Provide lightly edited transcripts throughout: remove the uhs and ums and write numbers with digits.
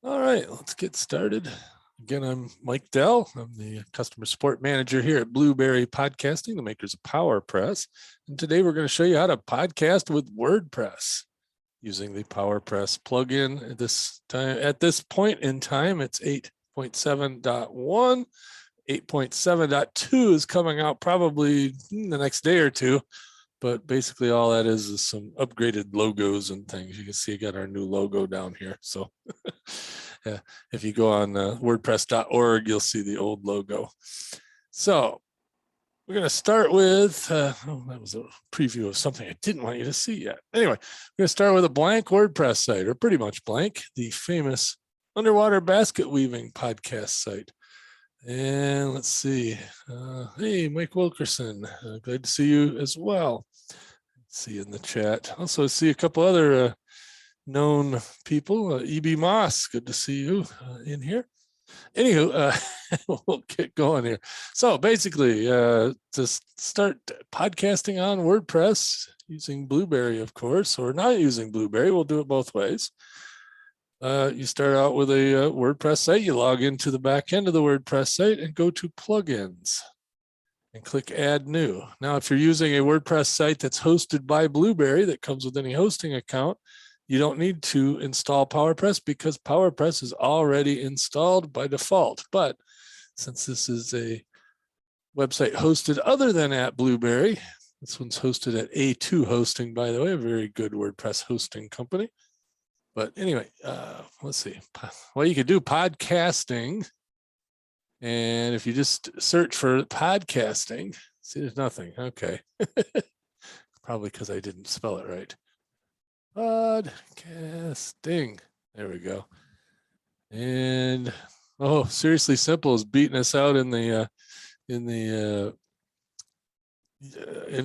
All right, let's get started. Again, I'm Mike Dell. I'm the customer support manager here at Blueberry Podcasting, the makers of PowerPress. And today we're going to show you how to podcast with WordPress using the PowerPress plugin. At this point in time, it's 8.7.1. 8.7.2 is coming out probably the next day or two. But basically all that is some upgraded logos and things. You can see I got our new logo down here. So yeah, if you go on wordpress.org, you'll see the old logo. So we're going to start with, that was a preview of something I didn't want you to see yet. Anyway, we're going to start with a blank WordPress site, or pretty much blank, the famous underwater basket weaving podcast site. And let's see. Hey, Mike Wilkerson, glad to see you as well. See you in the chat. Also see a couple other known people. EB Moss, good to see you in here. Anywho, we'll get going here. So basically, to start podcasting on WordPress using Blueberry, of course, or not using Blueberry, we'll do it both ways. You start out with a WordPress site, you log into the back end of the WordPress site and go to plugins and click add new. Now, if you're using a WordPress site that's hosted by Blueberry that comes with any hosting account, you don't need to install PowerPress because PowerPress is already installed by default. But since this is a website hosted other than at Blueberry, this one's hosted at A2 Hosting, by the way, a very good WordPress hosting company. But anyway, let's see. Well, you could do podcasting. And if you just search for podcasting, see, there's nothing. Okay. Probably because I didn't spell it right. Podcasting. There we go. And, oh, Seriously Simple is beating us out in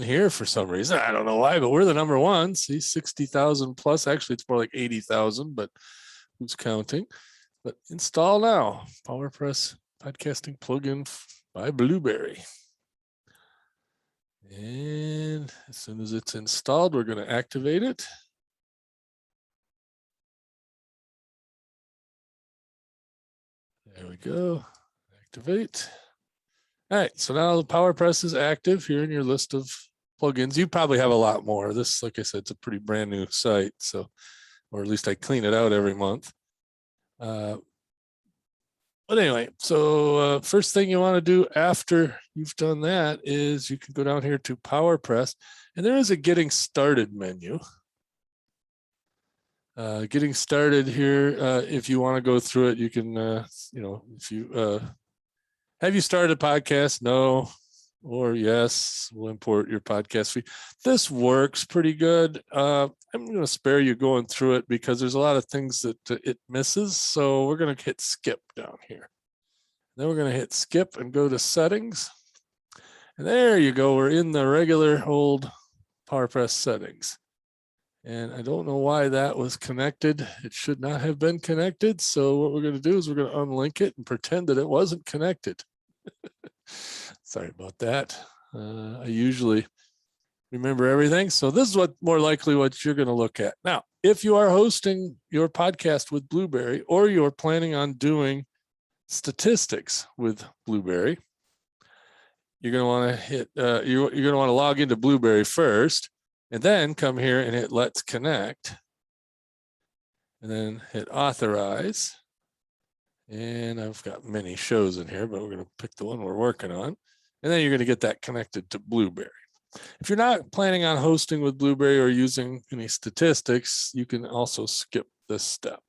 here for some reason. I don't know why, but we're the number one. See, 60,000 plus. Actually, it's more like 80,000, but who's counting? But install now. PowerPress podcasting plugin by Blueberry. And as soon as it's installed, we're going to activate it. There we go. Activate. All right, so now the PowerPress is active here in your list of plugins. You probably have a lot more. This, like I said, it's a pretty brand new site, so, or at least I clean it out every month. But anyway, so first thing you want to do after you've done that is you can go down here to PowerPress, and there is a Getting Started menu. Getting started here, if you want to go through it, you can, if you have you started a podcast? No, or yes, we'll import your podcast feed. This works pretty good. I'm going to spare you going through it because there's a lot of things that it misses. So we're going to hit skip down here. Then we're going to hit skip and go to settings. And there you go. We're in the regular old PowerPress settings. And I don't know why that was connected. It should not have been connected. So what we're going to do is we're going to unlink it and pretend that it wasn't connected. Sorry about that. I usually remember everything. So this is what more likely what you're going to look at. Now, if you are hosting your podcast with Blueberry or you're planning on doing statistics with Blueberry, you're going to want to hit, you're going to want to log into Blueberry first, and then come here and hit Let's Connect, and then hit Authorize. And I've got many shows in here, but we're going to pick the one we're working on. And then you're going to get that connected to Blueberry. If you're not planning on hosting with Blueberry or using any statistics, you can also skip this step.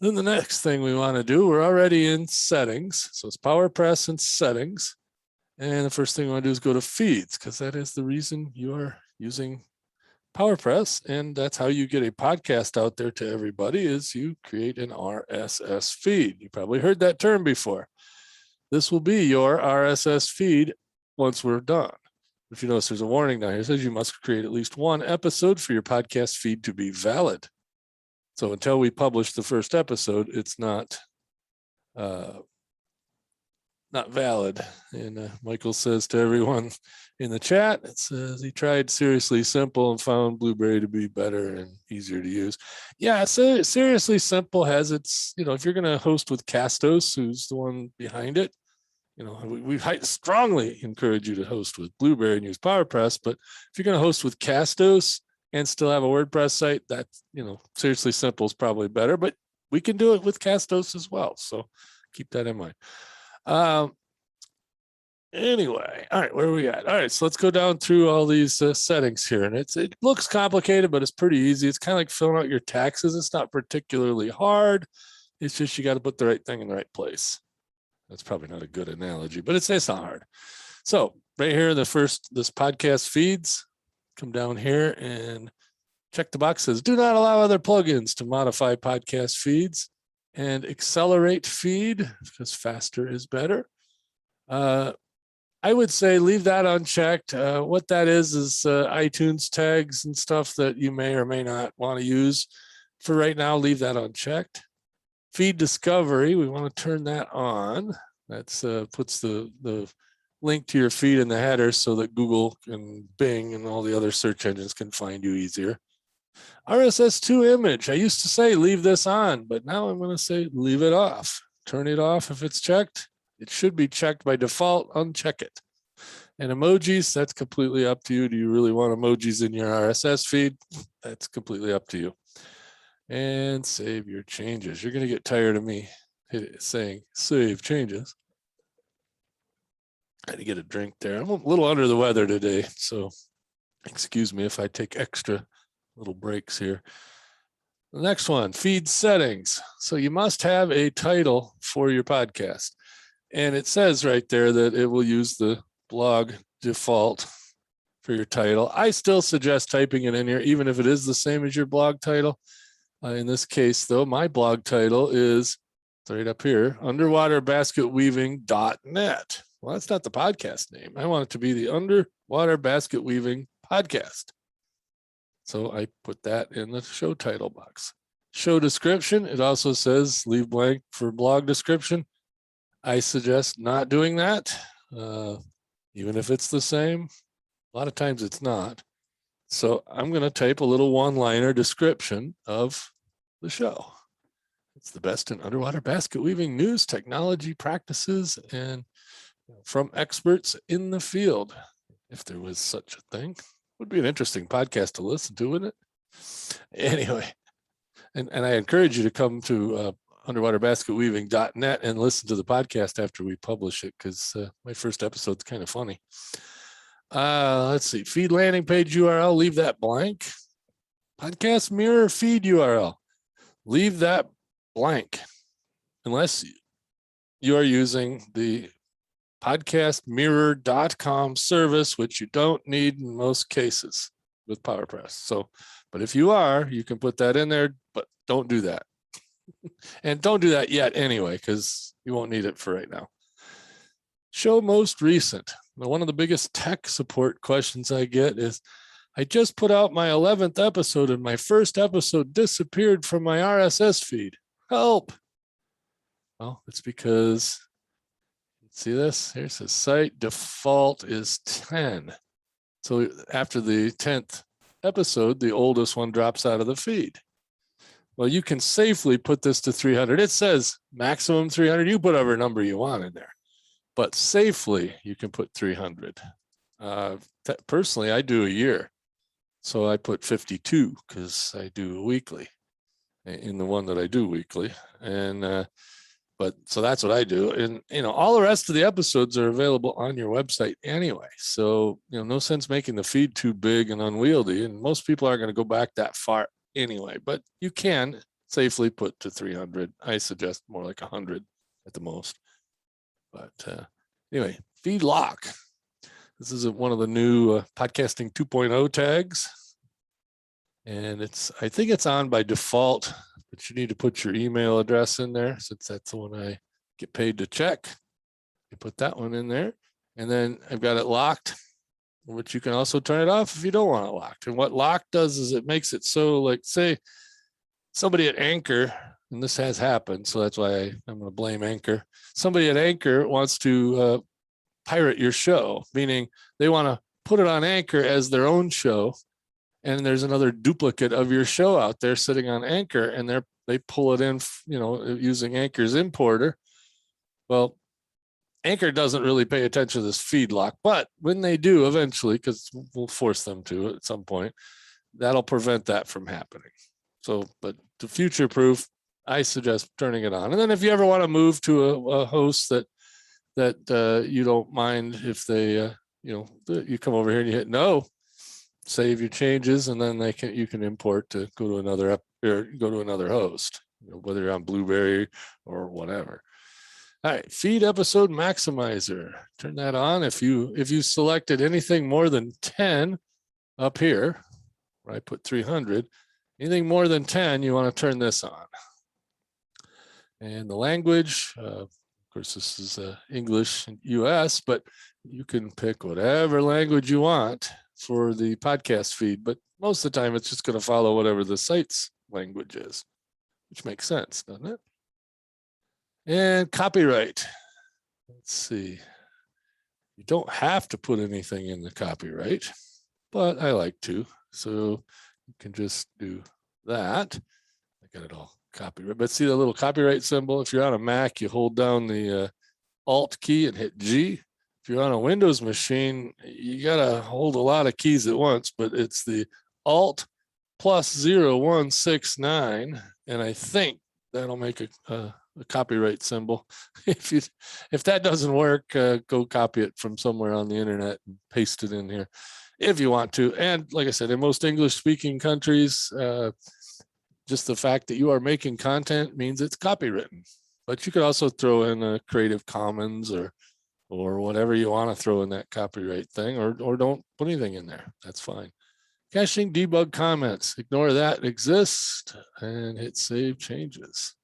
Then the next thing we want to do, we're already in settings. So it's PowerPress and settings. And the first thing we want to do is go to feeds, because that is the reason you are using PowerPress, and that's how you get a podcast out there to everybody, is you create an RSS feed. You probably heard that term before. This will be your RSS feed once we're done. If you notice, there's a warning down here. It says you must create at least one episode for your podcast feed to be valid. So until we publish the first episode, it's not not valid. And Michael says to everyone in the chat, it says he tried Seriously Simple and found Blueberry to be better and easier to use. Yeah, so Seriously Simple has its, if you're going to host with Castos, who's the one behind it, we strongly encourage you to host with Blueberry and use PowerPress. But if you're going to host with Castos and still have a WordPress site, that, Seriously Simple is probably better, but we can do it with Castos as well. So keep that in mind. Anyway, all right, where are we at? All right, so let's go down through all these settings here. And it looks complicated, but it's pretty easy. It's kind of like filling out your taxes. It's not particularly hard. It's just you got to put the right thing in the right place. That's probably not a good analogy, but it's not hard. So right here, this podcast feeds, come down here and check the box that says, do not allow other plugins to modify podcast feeds, and accelerate feed because faster is better. I would say leave that unchecked. What that is iTunes tags and stuff that you may or may not want to use. For right now, leave that unchecked. Feed discovery, we want to turn that on. That's puts the link to your feed in the header so that Google and Bing and all the other search engines can find you easier. RSS2 image, I used to say leave this on, but now I'm going to say leave it off. Turn it off if it's checked. It should be checked by default, uncheck it. And emojis, that's completely up to you. Do you really want emojis in your RSS feed? That's completely up to you. And save your changes. You're going to get tired of me saying save changes. I had to get a drink there. I'm a little under the weather today, so excuse me if I take extra little breaks here. The next one, feed settings. So you must have a title for your podcast. And it says right there that it will use the blog default for your title. I still suggest typing it in here, even if it is the same as your blog title. In this case, though, my blog title is right up here, underwaterbasketweaving.net. Well, that's not the podcast name. I want it to be the Underwater Basket Weaving Podcast. So I put that in the show title box. Show description, it also says leave blank for blog description. I suggest not doing that, even if it's the same. A lot of times it's not. So I'm going to type a little one-liner description of the show. It's the best in underwater basket weaving news, technology practices, and from experts in the field. If there was such a thing, would be an interesting podcast to listen to, wouldn't it? Anyway, and I encourage you to come to underwaterbasketweaving.net and listen to the podcast after we publish it, because my first episode's kind of funny. Let's see, feed landing page URL, leave that blank. Podcast mirror feed URL, leave that blank, unless you are using the podcastmirror.com service, which you don't need in most cases with PowerPress. So, but if you are, you can put that in there, but don't do that. And don't do that yet anyway, because you won't need it for right now. Show most recent. Now, one of the biggest tech support questions I get is, I just put out my 11th episode and my first episode disappeared from my RSS feed. Help. Well, it's because, see this? Here's the site default is 10. So after the 10th episode, the oldest one drops out of the feed. Well, you can safely put this to 300. It says maximum 300. You put whatever number you want in there, but safely you can put 300. Personally, I do a year. So I put 52 because I do a weekly in the one that I do weekly. And, but so that's what I do. And, all the rest of the episodes are available on your website anyway. So, no sense making the feed too big and unwieldy. And most people aren't going to go back that far anyway, but you can safely put to 300. I suggest more like 100 at the most. But anyway, feed lock. This is one of the new podcasting 2.0 tags. And I think it's on by default, but you need to put your email address in there, since that's the one I get paid to check. You put that one in there. And then I've got it locked, which you can also turn it off if you don't want it locked. And what lock does is it makes it so, like, say somebody at Anchor and this has happened, so that's why I'm going to blame Anchor. Somebody at Anchor wants to pirate your show, meaning they want to put it on Anchor as their own show, and there's another duplicate of your show out there sitting on Anchor, and they pull it in, using Anchor's importer. Well, Anchor doesn't really pay attention to this feed lock, but when they do eventually, because we'll force them to at some point, that'll prevent that from happening. So, but to future proof, I suggest turning it on. And then if you ever want to move to a host that you don't mind, if they you come over here and you hit no, save your changes, and then you can import to go to another host, whether you're on Blueberry or whatever. All right, feed episode maximizer. Turn that on. If you selected anything more than 10 up here, where I put 300, anything more than 10, you want to turn this on. And the language, of course, this is English and US, but you can pick whatever language you want for the podcast feed. But most of the time, it's just going to follow whatever the site's language is, which makes sense, doesn't it? And copyright. Let's see. You don't have to put anything in the copyright, but I like to. So you can just do that. I got it all copyright. But see the little copyright symbol? If you're on a Mac, you hold down the Alt key and hit G. If you're on a Windows machine, you got to hold a lot of keys at once, but it's the Alt plus 0169. And I think that'll make a copyright symbol. If that doesn't work, go copy it from somewhere on the internet and paste it in here if you want to. And like I said, in most English speaking countries, just the fact that you are making content means it's copywritten. But you could also throw in a Creative Commons or whatever you want to throw in that copyright thing, or don't put anything in there. That's fine. Caching debug comments, ignore that exists and hit save changes.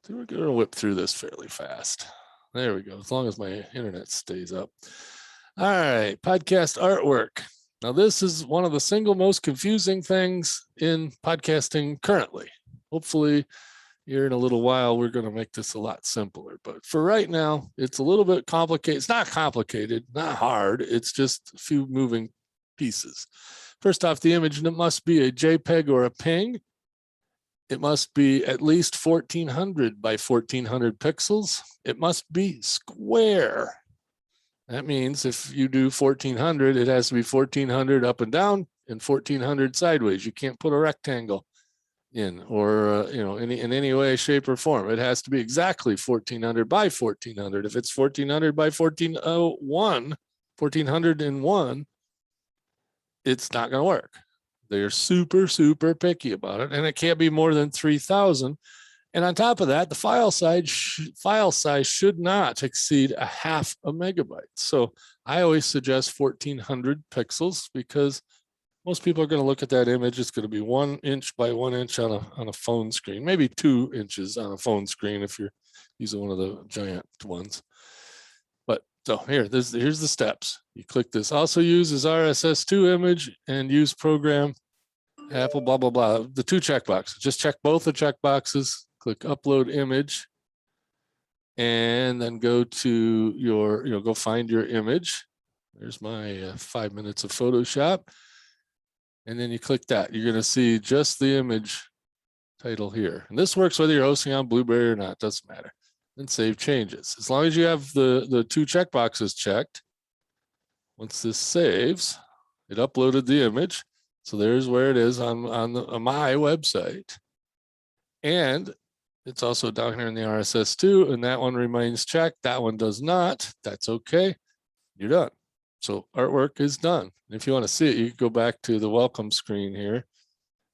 So we're going to whip through this fairly fast. There we go, as long as my internet stays up. All right, podcast artwork. Now, this is one of the single most confusing things in podcasting currently. Hopefully, here in a little while, we're going to make this a lot simpler. But for right now, it's a little bit complicated. It's not complicated, not hard. It's just a few moving pieces. First off, the image must be a JPEG or a PNG. It must be at least 1400 by 1400 pixels. It must be square. That means if you do 1400, it has to be 1400 up and down and 1400 sideways. You can't put a rectangle in or in any way, shape, or form. It has to be exactly 1400 by 1400. If it's 1400 by 1401, it's not going to work. They're super, super picky about it, and it can't be more than 3,000. And on top of that, the file size should not exceed a half a megabyte. So I always suggest 1400 pixels because most people are going to look at that image. It's going to be 1 inch by 1 inch on a phone screen, maybe 2 inches on a phone screen if you're using one of the giant ones. But so here's the steps. You click this. Also use as RSS2 image and use program Apple blah blah blah. The 2 checkboxes. Just check both the checkboxes. Click upload image, and then go to your go find your image. There's my 5 minutes of Photoshop, and then you click that. You're going to see just the image title here, and this works whether you're hosting on Blueberry or not. Doesn't matter. Then save changes. As long as you have the 2 checkboxes checked, once this saves, it uploaded the image. So there's where it is on my website, and it's also down here in the RSS2, and that one remains checked. That one does not. That's okay. You're done. So artwork is done. If you want to see it, you can go back to the welcome screen here,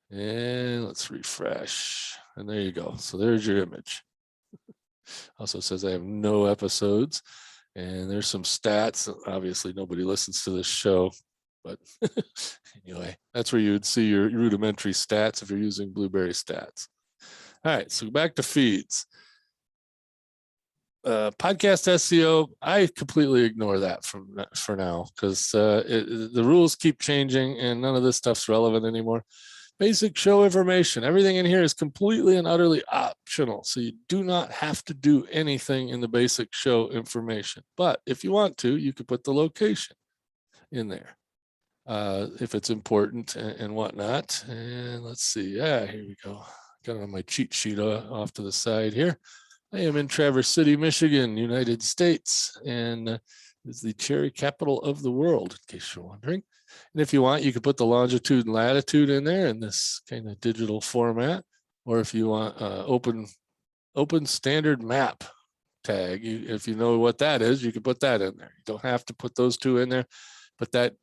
and let's refresh. And there you go. So there's your image. Also says I have no episodes, and there's some stats. Obviously, nobody listens to this show, but anyway, that's where you would see your rudimentary stats if you're using Blueberry Stats. All right, so back to feeds. Podcast SEO, I completely ignore that for now because the rules keep changing and none of this stuff's relevant anymore. Basic show information. Everything in here is completely and utterly optional. So you do not have to do anything in the basic show information. But if you want to, you could put the location in there if it's important and whatnot. And let's see. Yeah, here we go. Got it on my cheat sheet off to the side here. I am in Traverse City, Michigan, United States, and is the cherry capital of the world, in case you're wondering. And if you want, you could put the longitude and latitude in there in this kind of digital format. Or if you want open standard map tag, if you know what that is, you can put that in there. You don't have to put those two in there, but that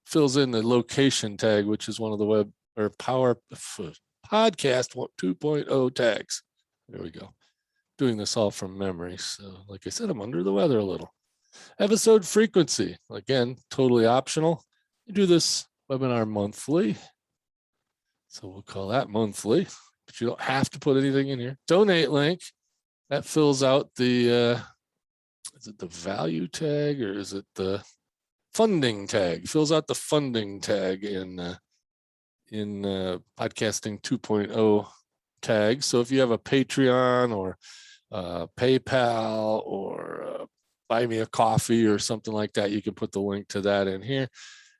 fills in the location tag, which is one of the web or podcast 2.0 tags. There we go. Doing this all from memory. So like I said, I'm under the weather a little. Episode frequency, again, totally optional. You do this webinar monthly. So we'll call that monthly, but you don't have to put anything in here. Donate link, that fills out the, is it the value tag or is it the funding tag? Fills out the funding tag in podcasting 2.0 tag. So if you have a Patreon or PayPal or buy me a coffee or something like that, you can put the link to that in here.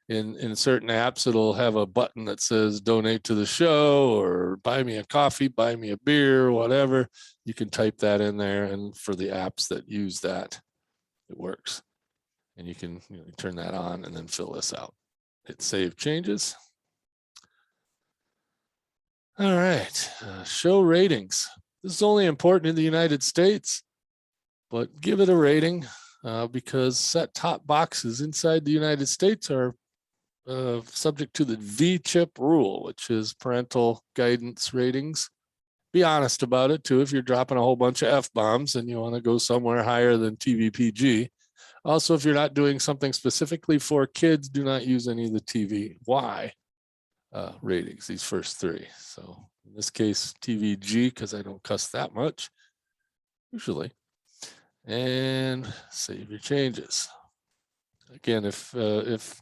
In certain apps, it'll have a button that says donate to the show or buy me a coffee, buy me a beer, whatever. You can type that in there, and for the apps that use that, it works. And you can turn that on and then fill this out. Hit save changes. All right, show ratings. This is only important in the United States, but give it a rating because set-top boxes inside the United States are subject to the VCHIP rule, which is parental guidance ratings. Be honest about it too. If you're dropping a whole bunch of F-bombs and you want to go somewhere higher than TVPG. Also, if you're not doing something specifically for kids, do not use any of the TVY ratings, these first three. So in this case, TVG, because I don't cuss that much, usually. And save your changes. Again, if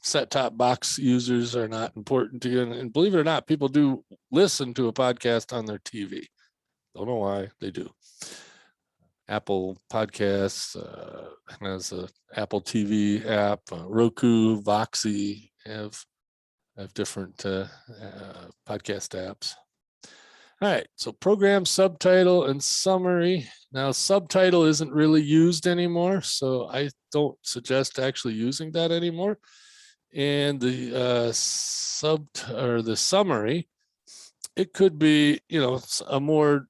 set-top box users are not important to you, and believe it or not, people do listen to a podcast on their TV. Don't know why, they do. Apple Podcasts has an Apple TV app, Roku, Voxy have different podcast apps. All right, so program, subtitle, and summary. Now, subtitle isn't really used anymore, so I don't suggest actually using that anymore. And the the summary, it could be, a more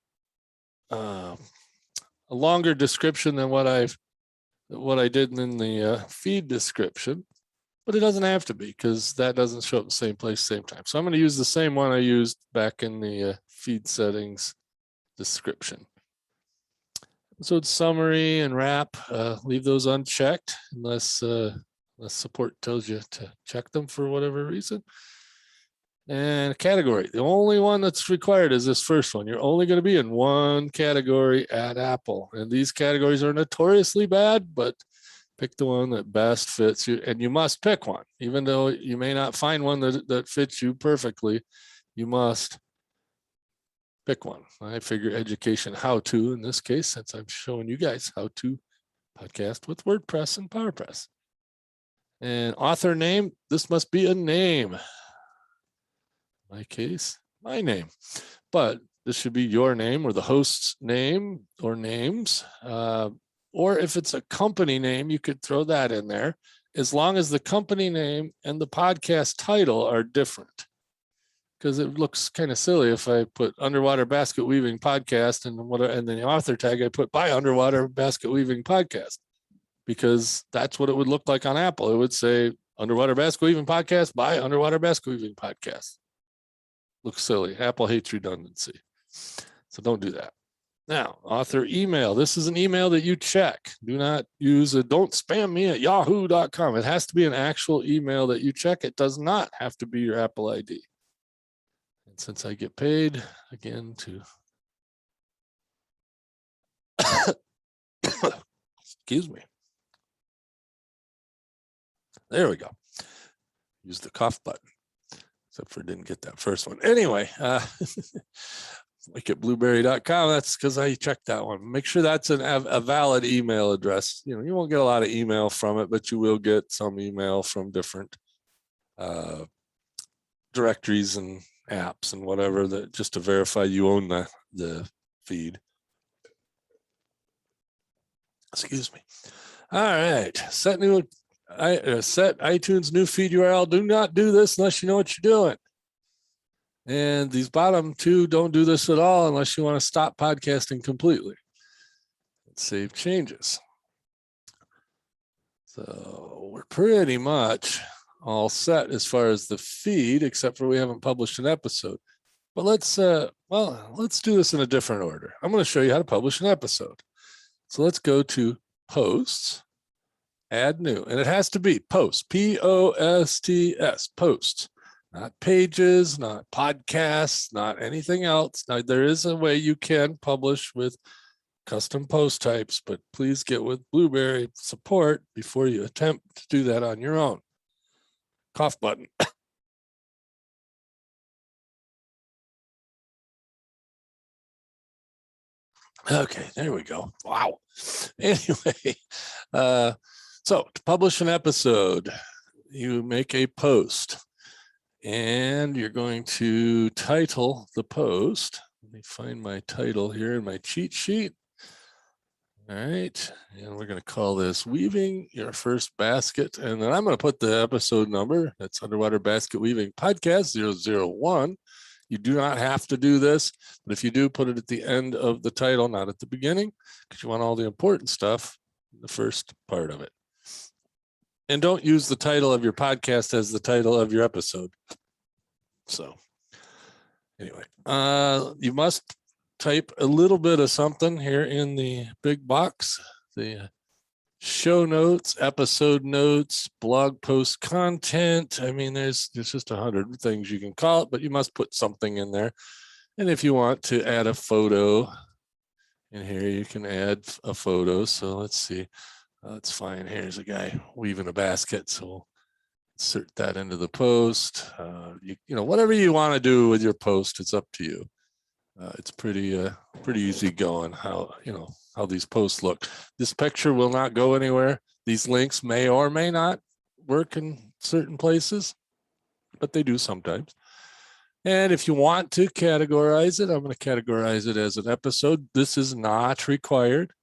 a longer description than what I did in the feed description, but it doesn't have to be because that doesn't show up the same place, same time. So I'm going to use the same one I used back in the feed settings description. Episode summary and wrap, leave those unchecked unless support tells you to check them for whatever reason. And category, the only one that's required is this first one. You're only going to be in one category at Apple. And these categories are notoriously bad, but pick the one that best fits you. And you must pick one, even though you may not find one that fits you perfectly. You must pick one. I figure education how-to in this case, since I'm showing you guys how to podcast with WordPress and PowerPress. And author name, this must be a name. In my case, my name. But this should be your name or the host's name or names. Or if it's a company name, you could throw that in there, as long as the company name and the podcast title are different. Because it looks kind of silly if I put Underwater Basket Weaving Podcast and then the author tag I put by Underwater Basket Weaving Podcast, because that's what it would look like on Apple. It would say Underwater Basket Weaving Podcast by Underwater Basket Weaving Podcast. Looks silly. Apple hates redundancy. So don't do that. Now, author email. This is an email that you check. Do not use it. Don't spam me at yahoo.com. It has to be an actual email that you check. It does not have to be your Apple ID. And since I get paid, again, to excuse me. There we go. Use the cough button. except for didn't get that first one. Anyway, wicketblueberry.com. That's because I checked that one. Make sure that's a valid email address. You know, you won't get a lot of email from it, but you will get some email from different directories and apps and whatever, that just to verify you own the feed. Excuse me. All right, set iTunes new feed URL. Do not do this unless you know what you're doing. And these bottom two don't do this at all unless you want to stop podcasting completely. Let's save changes. So we're pretty much all set as far as the feed, except for we haven't published an episode. But let's do this in a different order. I'm going to show you how to publish an episode. So let's go to Posts, Add New, and it has to be Posts, P-O-S-T-S, Posts. Not pages, not podcasts, not anything else. Now, there is a way you can publish with custom post types, but please get with Blueberry support before you attempt to do that on your own. Cough button. Okay, there we go. Wow. Anyway, so to publish an episode, you make a post. And you're going to title the post. Let me find my title here in my cheat sheet. All right, and we're going to call this Weaving Your First Basket. And then I'm going to put the episode number. That's Underwater Basket Weaving Podcast 001. You do not have to do this, but if you do, put it at the end of the title, not at the beginning, because you want all the important stuff in the first part of it. And don't use the title of your podcast as the title of your episode. So anyway, you must type a little bit of something here in the big box, the show notes, episode notes, blog post content. I mean, there's just 100 things you can call it, but you must put something in there. And if you want to add a photo in here, you can add a photo. So let's see. That's fine. Here's a guy weaving a basket. So we'll insert that into the post. You know, whatever you want to do with your post, it's up to you. It's pretty easy going how these posts look. This picture will not go anywhere. These links may or may not work in certain places, but they do sometimes. And if you want to categorize it, I'm going to categorize it as an episode. This is not required.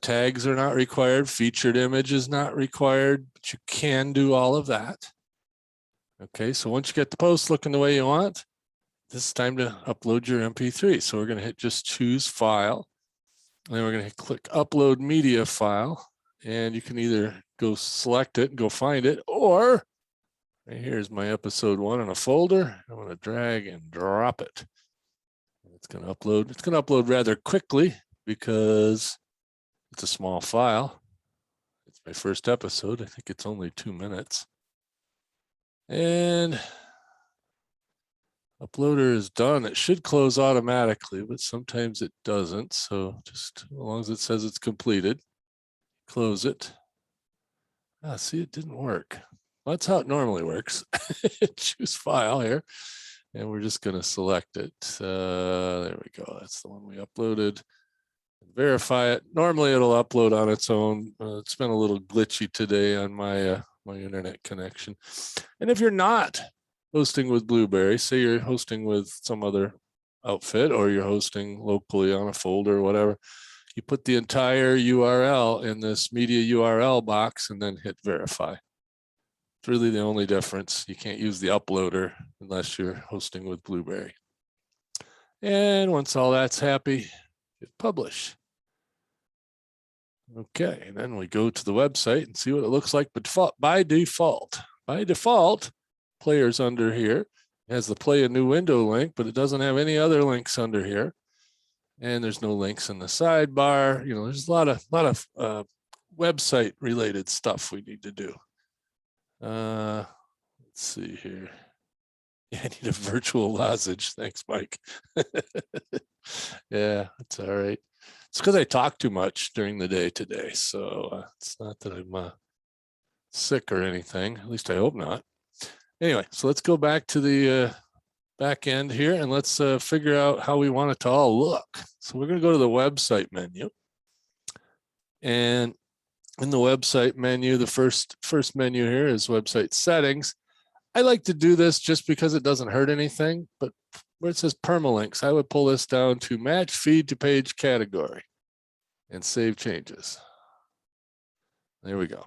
Tags are not required. Featured image is not required, but you can do all of that. Okay, so once you get the post looking the way you want, this is time to upload your MP3. So we're going to hit just choose file. And then we're going to click upload media file. And you can either go select it and go find it, or right here's my episode 1 in a folder. I'm going to drag and drop it. It's going to upload. It's going to upload rather quickly because it's a small file. It's my first episode. I think it's only 2 minutes. And uploader is done. It should close automatically, but sometimes it doesn't. So just as long as it says it's completed, close it. See, it didn't work. Well, that's how it normally works. Choose file here. And we're just going to select it. There we go. That's the one we uploaded. Verify it. Normally it'll upload on its own. It's been a little glitchy today on my my internet connection. And if you're not hosting with Blueberry, say you're hosting with some other outfit, or you're hosting locally on a folder or whatever, you put the entire URL in this media URL box and then hit verify. It's really the only difference. You can't use the uploader unless you're hosting with Blueberry. And once all that's happy, hit publish. Okay, and then we go to the website and see what it looks like. But by default, players under here. It has the play a new window link, but it doesn't have any other links under here. And there's no links in the sidebar. You know, there's a lot of website related stuff we need to do. Let's see here. Yeah, I need a virtual lozenge. Thanks, Mike. Yeah, that's all right. It's because I talk too much during the day today. So it's not that I'm sick or anything. At least I hope not. Anyway, so let's go back to the back end here and let's figure out how we want it to all look. So we're going to go to the website menu. And in the website menu, the first menu here is website settings. I like to do this just because it doesn't hurt anything, but where it says permalinks, I would pull this down to match feed to page category and save changes. There we go.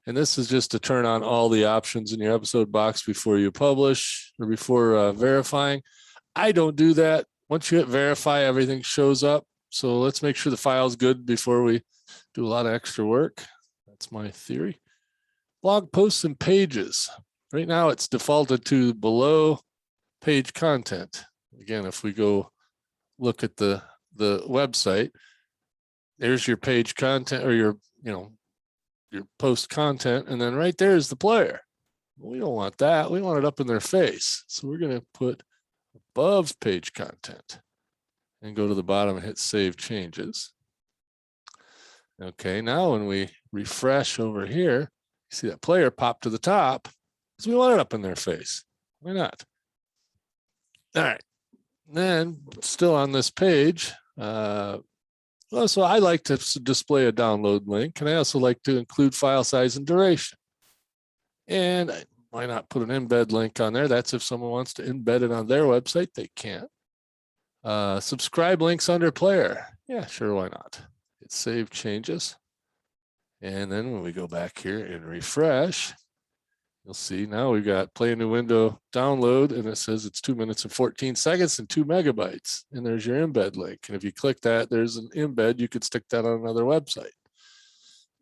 And this is just to turn on all the options in your episode box before you publish or before verifying. I don't do that. Once you hit verify, everything shows up. So let's make sure the file's good before we do a lot of extra work. That's my theory. Blog posts and pages. Right now it's defaulted to below page content. Again, if we go look at the website, there's your page content or your post content, and then right there is the player. We don't want that. We want it up in their face. So we're going to put above page content and go to the bottom and hit save changes. Okay, now when we refresh over here, you see that player pop to the top because we want it up in their face. Why not? All right, then still on this page, well, so I like to display a download link, and I also like to include file size and duration. And why not put an embed link on there? That's if someone wants to embed it on their website, they can. Subscribe links under player. Yeah, sure, why not? Hit save changes. And then when we go back here and refresh, you'll see now we've got play a new window download, and it says it's 2 minutes and 14 seconds and 2 megabytes. And there's your embed link. And if you click that, there's an embed. You could stick that on another website.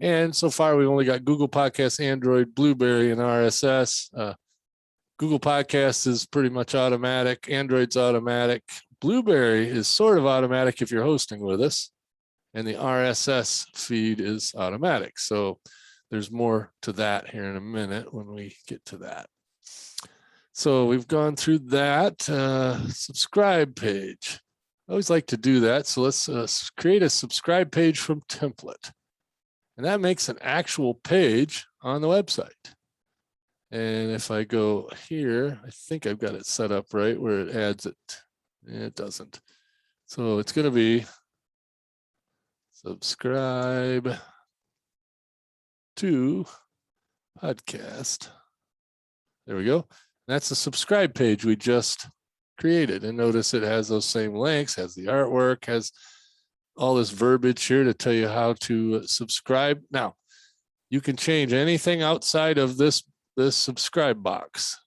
And so far, we've only got Google Podcasts, Android, Blueberry, and RSS. Google Podcasts is pretty much automatic. Android's automatic. Blueberry is sort of automatic if you're hosting with us. And the RSS feed is automatic. So there's more to that here in a minute when we get to that. So we've gone through that subscribe page. I always like to do that. So let's create a subscribe page from template. And that makes an actual page on the website. And if I go here, I think I've got it set up right where it adds it. It doesn't. So it's going to be subscribe to podcast. There we go. That's the subscribe page we just created. And notice it has those same links, has the artwork, has all this verbiage here to tell you how to subscribe. Now, you can change anything outside of this subscribe box.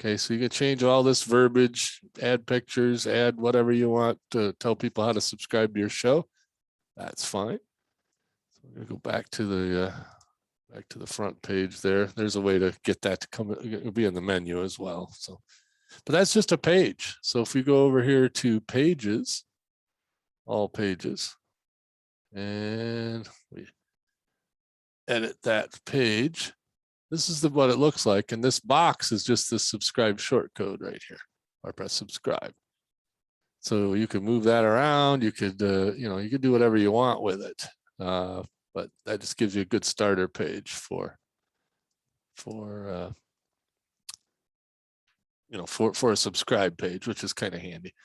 Okay, so you can change all this verbiage, add pictures, add whatever you want to tell people how to subscribe to your show. That's fine. So we're gonna go back to the front page there. There's a way to get that to come, it'll be in the menu as well. So, but that's just a page. So if we go over here to pages, all pages, and we edit that page, this is what it looks like. And this box is just the subscribe short code right here. I press subscribe. So you can move that around. You could, you could do whatever you want with it. But that just gives you a good starter page for a subscribe page, which is kind of handy.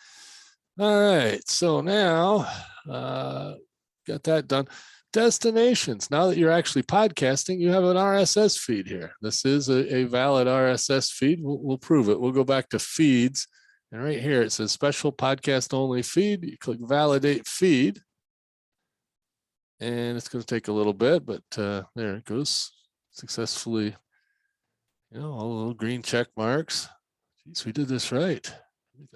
All right, so now got that done. Destinations. Now that you're actually podcasting, you have an RSS feed here. This is a valid RSS feed. We'll prove it. We'll go back to feeds, and right here it says special podcast only feed. You click validate feed. And it's going to take a little bit, but there it goes. Successfully, all the little green check marks. Geez, we did this right.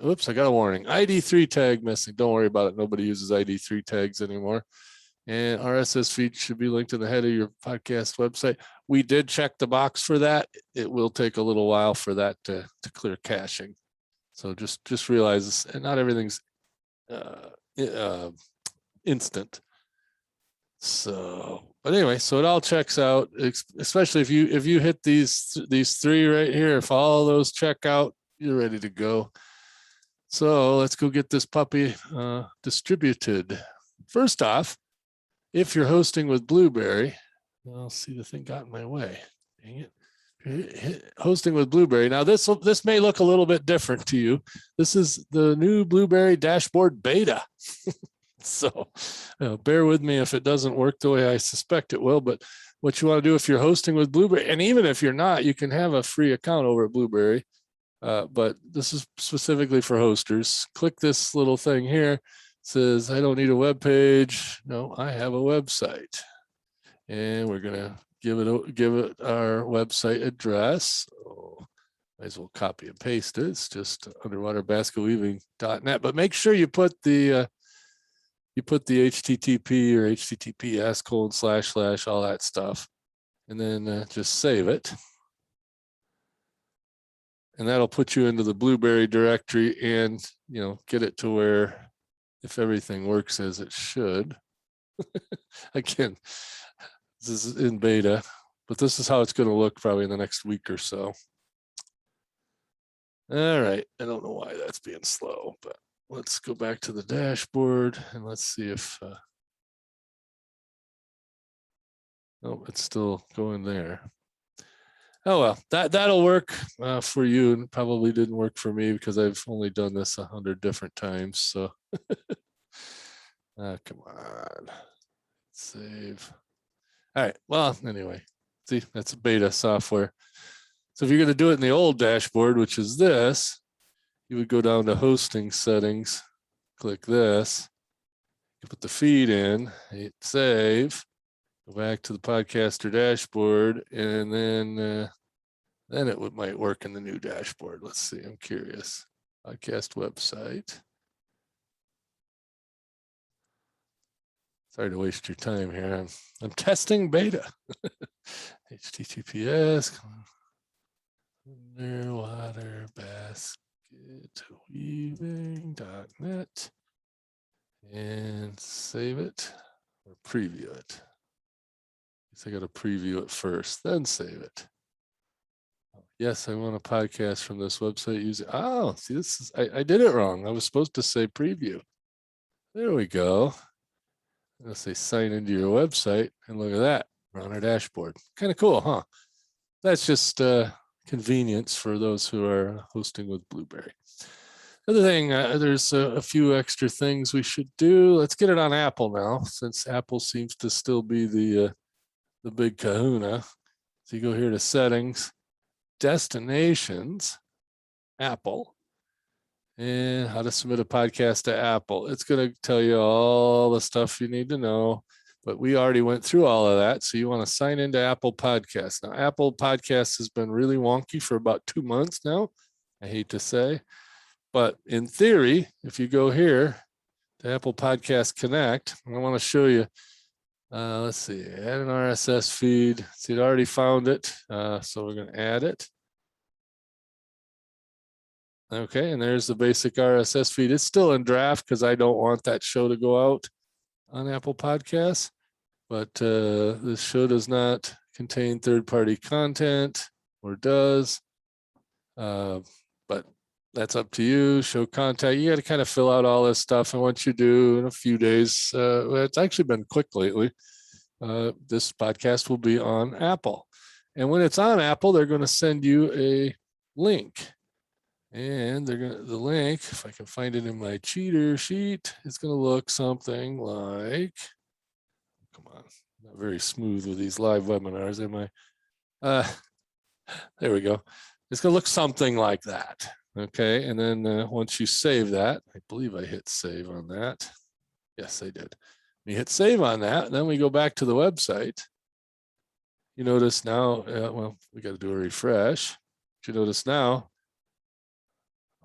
Oops, I got a warning. ID3 tag missing. Don't worry about it. Nobody uses ID3 tags anymore. And RSS feed should be linked to the head of your podcast website. We did check the box for that. It will take a little while for that to clear caching. So just realize this, and not everything's instant. So, but anyway, so it all checks out, especially if you hit these three right here. If all those check out, you're ready to go. So let's go get this puppy distributed. First off, if you're hosting with Blueberry, I'll see the thing got in my way. Dang it. If hosting with Blueberry. Now this may look a little bit different to you. This is the new Blueberry dashboard beta. So bear with me if it doesn't work the way I suspect it will, but what you want to do if you're hosting with Blueberry, and even if you're not, you can have a free account over at Blueberry, but this is specifically for hosters. Click this little thing here. It says, I don't need a web page. No, I have a website. And we're going to give it our website address. So might as well copy and paste it. It's just underwaterbasketweaving.net, but make sure you put the HTTP or HTTPS : / all that stuff, and then just save it. And that'll put you into the Blueberry directory and, get it to where if everything works as it should, again, this is in beta, but this is how it's going to look probably in the next week or so. All right, I don't know why that's being slow, but let's go back to the dashboard and let's see if, oh, it's still going there. Oh, well, that'll work for you, and probably didn't work for me because I've only done this 100 different times. So come on, save. All right, well, anyway, see, that's beta software. So if you're going to do it in the old dashboard, which is this, you would go down to hosting settings, click this, you put the feed in, hit save, go back to the podcaster dashboard, and then it might work in the new dashboard. Let's see, I'm curious. Podcast website. Sorry to waste your time here. I'm testing beta. HTTPS underwaterbasketweaving.net and save it or preview it. I got to preview it first, then save it. Yes, I want a podcast from this website using. Oh, see, this is I did it wrong. I was supposed to say preview. There we go. I'm gonna say sign into your website, and look at that. We're on our dashboard. Kind of cool, huh? That's just convenience for those who are hosting with Blueberry. Other thing, there's a few extra things we should do. Let's get it on Apple now, since Apple seems to still be the big kahuna. So you go here to settings, destinations, Apple, and how to submit a podcast to Apple. It's going to tell you all the stuff you need to know, but we already went through all of that. So you want to sign into Apple Podcasts. Now, Apple Podcasts has been really wonky for about 2 months now, I hate to say, but in theory, if you go here to Apple Podcast Connect, I want to show you, let's see, add an RSS feed. See, it already found it, so we're going to add it. Okay, and there's the basic RSS feed. It's still in draft because I don't want that show to go out on Apple Podcasts, but this show does not contain third-party content, or does, but that's up to you. Show contact. You got to kind of fill out all this stuff, and once you do, in a few days, it's actually been quick lately, this podcast will be on Apple. And when it's on Apple, they're going to send you a link. And the link, if I can find it in my cheater sheet, it's going to look something like, come on, not very smooth with these live webinars, am I? There we go. It's going to look something like that. Okay, and then once you save that, I believe I hit save on that. Yes, I did. We hit save on that, and then we go back to the website. You notice now, well, we got to do a refresh. But you notice now,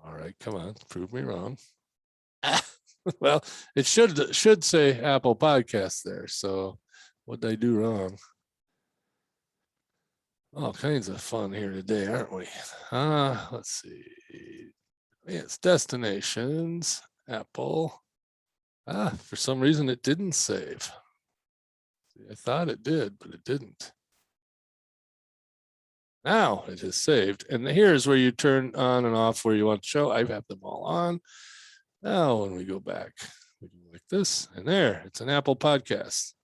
all right, come on, prove me wrong. Well, it should say Apple Podcasts there. So what did I do wrong? All kinds of fun here today, aren't we? Let's see. It's destinations, Apple. For some reason it didn't save. I thought it did, but it didn't. Now it is saved. And here's where you turn on and off where you want to show. I have them all on. Now when we go back, we do like this, and there, it's an Apple Podcast.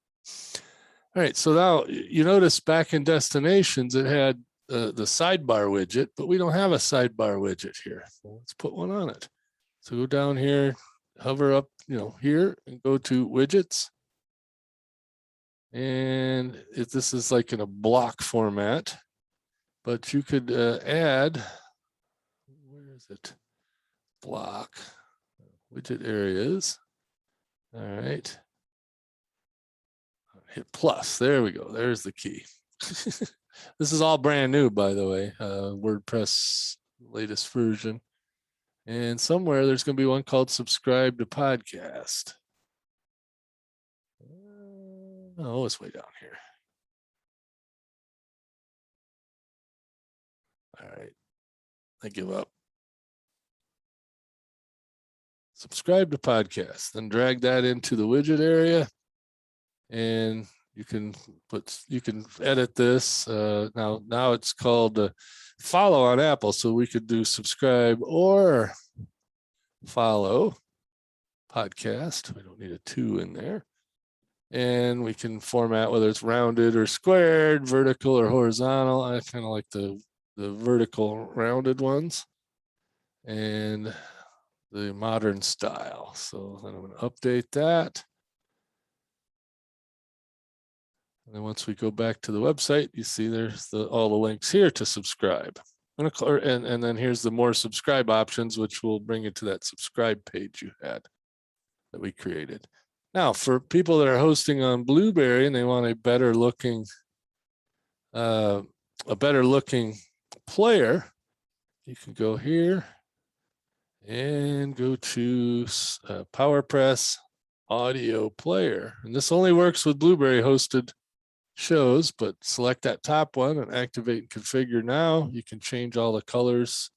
All right, so now you notice back in destinations, it had the sidebar widget, but we don't have a sidebar widget here. So let's put one on it. So go down here, hover up, here, and go to widgets. And this is like in a block format, but you could add, where is it? Block, widget areas. All right. Hit plus, there we go, there's the key. This is all brand new, by the way, WordPress latest version. And somewhere there's going to be one called subscribe to podcast. Oh, it's way down here. All right, I give up. Subscribe to podcast, then drag that into the widget area, and you can edit this. Now it's called follow on Apple, so we could do subscribe or follow podcast. We don't need a 2 in there. And we can format whether it's rounded or squared, vertical or horizontal. I kind of like the vertical rounded ones and the modern style. So then I'm going to update that. And then once we go back to the website, you see there's all the links here to subscribe. And then here's the more subscribe options, which will bring you to that subscribe page you had that we created. Now, for people that are hosting on Blueberry and they want a better looking player, you can go here and go to PowerPress audio player. And this only works with Blueberry hosted shows, but select that top one and activate and configure now. You can change all the colors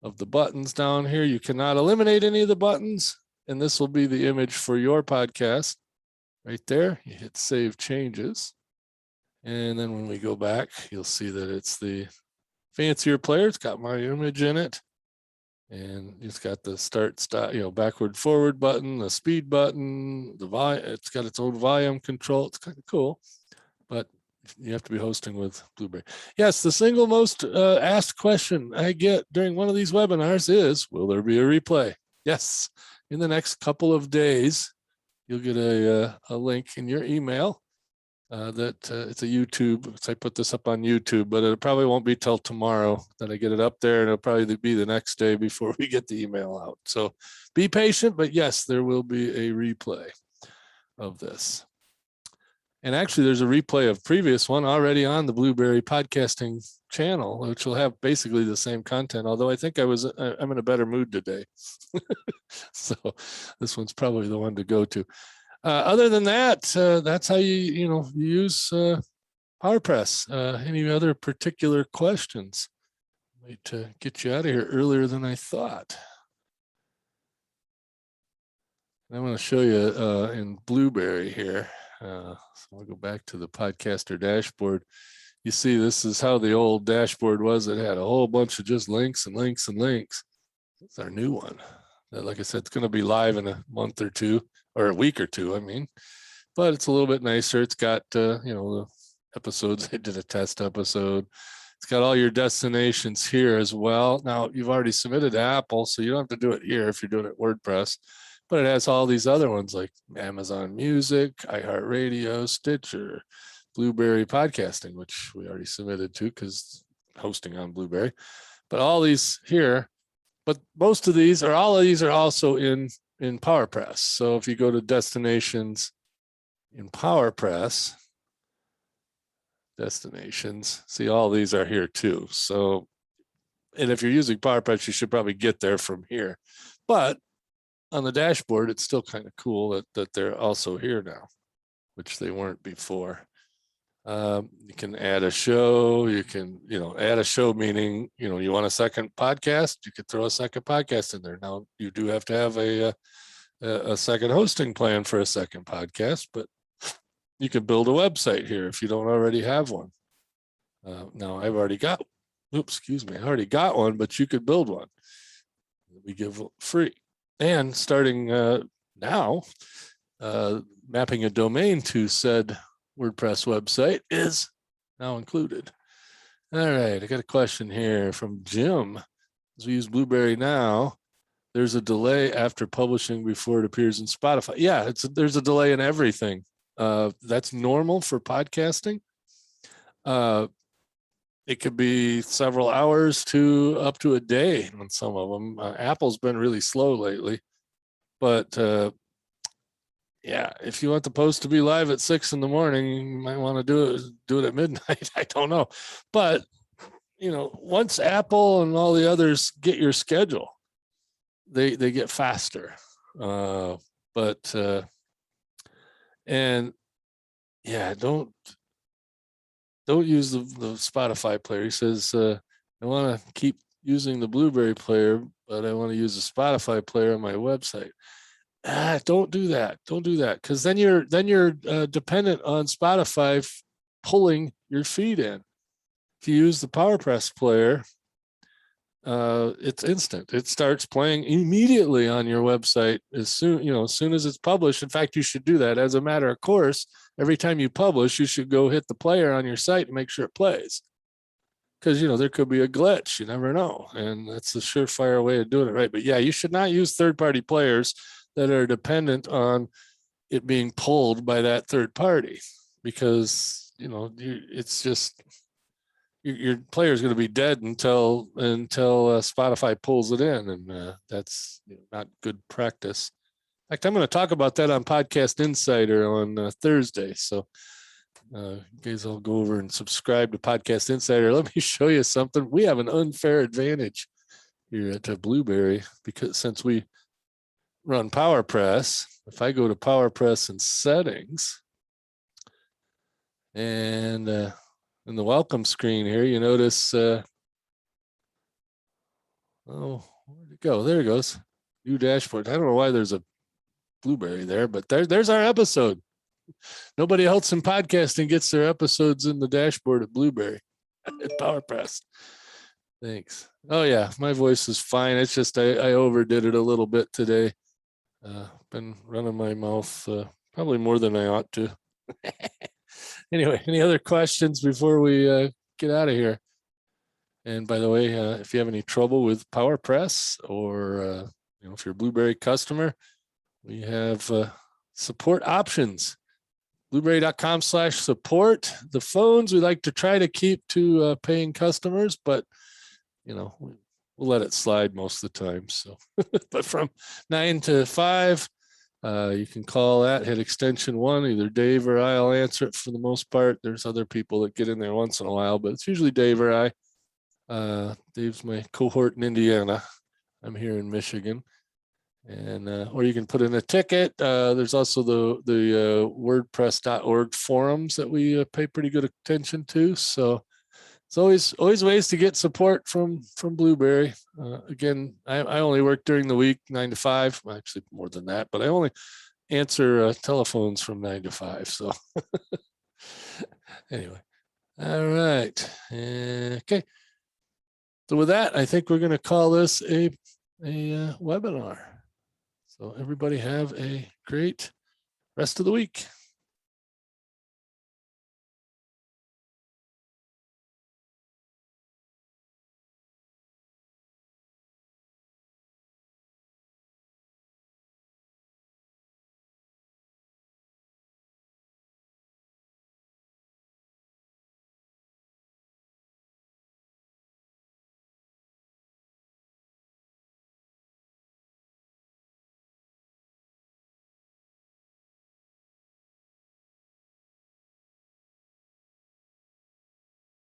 of the buttons down here. You cannot eliminate any of the buttons, and this will be the image for your podcast right there. You hit save changes. And then when we go back, you'll see that it's the fancier player. It's got my image in it. And it's got the start, stop, backward, forward button, the speed button, the volume. It's got its own volume control. It's kind of cool, but you have to be hosting with Blueberry. Yes, the single most asked question I get during one of these webinars is, will there be a replay? Yes, in the next couple of days, you'll get a link in your email that it's a YouTube. So I put this up on YouTube, but it probably won't be till tomorrow that I get it up there, and it'll probably be the next day before we get the email out. So be patient, but yes, there will be a replay of this. And actually, there's a replay of previous one already on the Blueberry podcasting channel, which will have basically the same content. Although I think I'm in a better mood today, so this one's probably the one to go to. Other than that, that's how you use PowerPress. Any other particular questions? Might get you out of here earlier than I thought. I'm going to show you in Blueberry here. So I'll go back to the podcaster dashboard. You see, this is how the old dashboard was. It had a whole bunch of just links and links and links. It's our new one. Like I said, it's going to be live in a month or two, or a week or two, I mean. But it's a little bit nicer. It's got, the episodes. I did a test episode. It's got all your destinations here as well. Now, you've already submitted to Apple, so you don't have to do it here if you're doing it WordPress. But it has all these other ones like Amazon Music, iHeartRadio, Stitcher, Blueberry Podcasting, which we already submitted to because hosting on Blueberry. But all these here, but most of these, or all of these, are also in PowerPress. So if you go to destinations in PowerPress, destinations, see all these are here too. So, and if you're using PowerPress, you should probably get there from here. But on the dashboard, it's still kind of cool that they're also here now, which they weren't before. You can add a show. You can, add a show, meaning, you want a second podcast, you could throw a second podcast in there. Now, you do have to have a second hosting plan for a second podcast, but you can build a website here if you don't already have one. Now, I already got one, but you could build one. We give free. And starting now, mapping a domain to said WordPress website is now included. All right, I got a question here from Jim. As we use Blueberry now, there's a delay after publishing before it appears in Spotify. Yeah, there's a delay in everything. That's normal for podcasting. It could be several hours to up to a day on some of them. Apple's been really slow lately, but yeah, if you want the post to be live at 6 in the morning, you might want to do it at midnight. I don't know, but once Apple and all the others get your schedule, they get faster. And yeah, don't use the Spotify player. He says, I want to keep using the Blueberry player, but I want to use the Spotify player on my website. Don't do that. Don't do that, because then you're dependent on Spotify pulling your feed in. If you use the PowerPress player, it's instant. It starts playing immediately on your website as soon as it's published. In fact, you should do that as a matter of course. Every time you publish, you should go hit the player on your site and make sure it plays, because there could be a glitch. You never know, and that's the surefire way of doing it right. But yeah, you should not use third-party players that are dependent on it being pulled by that third party, because it's just your player is going to be dead until Spotify pulls it in, and that's not good practice. In fact, I'm going to talk about that on Podcast Insider on Thursday. So you guys all go over and subscribe to Podcast Insider. Let me show you something. We have an unfair advantage here at Blueberry, because since we run PowerPress, if I go to PowerPress and settings, and in the welcome screen here, you notice, where'd it go? There it goes. New dashboard. I don't know why there's a Blueberry there, but there's our episode. Nobody else in podcasting gets their episodes in the dashboard at Blueberry at PowerPress. Thanks. Oh yeah, my voice is fine. It's just I overdid it a little bit today. Been running my mouth probably more than I ought to. Anyway, any other questions before we get out of here? And by the way, if you have any trouble with PowerPress, or if you're a Blueberry customer, we have support options. Blueberry.com/support. The phones we like to try to keep to paying customers, but we'll let it slide most of the time. So, but from 9 to 5, you can call that, hit extension 1. Either Dave or I'll answer it for the most part. There's other people that get in there once in a while, but it's usually Dave or I. Dave's my cohort in Indiana. I'm here in Michigan. And or you can put in a ticket. There's also the WordPress.org forums that we pay pretty good attention to. So it's always ways to get support from Blueberry. Again, I only work during the week, 9 to 5. Well, actually more than that, but I only answer telephones from 9 to 5. So anyway, all right, okay. So with that, I think we're going to call this a webinar. So everybody have a great rest of the week.